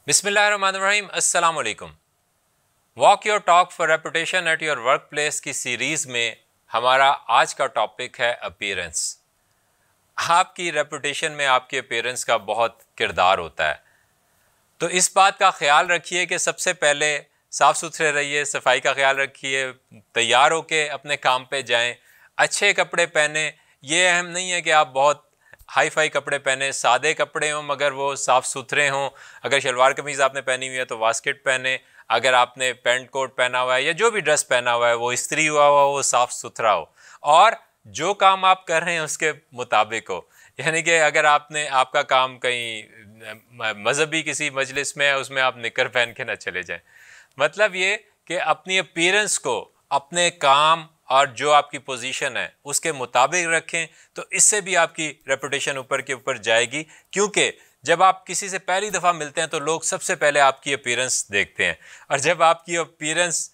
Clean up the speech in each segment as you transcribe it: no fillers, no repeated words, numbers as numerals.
बिस्मिल्लाहिर्रहमानिर्रहीम, अस्सलाम वालेकुम। Walk your talk for reputation at your work place की सीरीज़ में हमारा आज का टॉपिक है अपीयरेंस। आपकी रेपुटेशन में आपके अपीयरेंस का बहुत किरदार होता है, तो इस बात का ख्याल रखिए कि सबसे पहले साफ़ सुथरे रहिए, सफाई का ख्याल रखिए, तैयार होके अपने काम पे जाएं, अच्छे कपड़े पहने। ये अहम नहीं है कि आप बहुत हाई फाई कपड़े पहने, सादे कपड़े हों मगर वो साफ़ सुथरे हों। अगर शलवार कमीज़ आपने पहनी हुई है तो वास्केट पहने, अगर आपने पैंट कोट पहना हुआ है या जो भी ड्रेस पहना हुआ है वो इस्त्री हुआ हो, वो साफ़ सुथरा हो और जो काम आप कर रहे हैं उसके मुताबिक हो। यानी कि अगर आपका काम कहीं मजहबी किसी मजलिस में है, उसमें आप निकर पहन के ना चले जाएं। मतलब ये कि अपनी अपीयरेंस को अपने काम और जो आपकी पोजीशन है उसके मुताबिक रखें, तो इससे भी आपकी रेपुटेशन ऊपर के ऊपर जाएगी। क्योंकि जब आप किसी से पहली दफ़ा मिलते हैं तो लोग सबसे पहले आपकी अपीयरेंस देखते हैं, और जब आपकी अपीयरेंस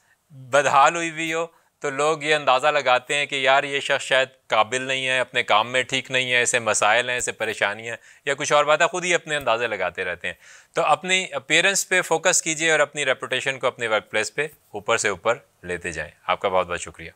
बदहाल हुई हुई हो तो लोग ये अंदाज़ा लगाते हैं कि यार ये शख्स शायद काबिल नहीं है, अपने काम में ठीक नहीं है, ऐसे मसाइल हैं, ऐसे परेशानियाँ या कुछ और बात है, ख़ुद ही अपने अंदाज़े लगाते रहते हैं। तो अपनी अपीयरेंस पे फोकस कीजिए और अपनी रेपुटेशन को अपने वर्क प्लेस पे ऊपर से ऊपर लेते जाएं। आपका बहुत बहुत शुक्रिया।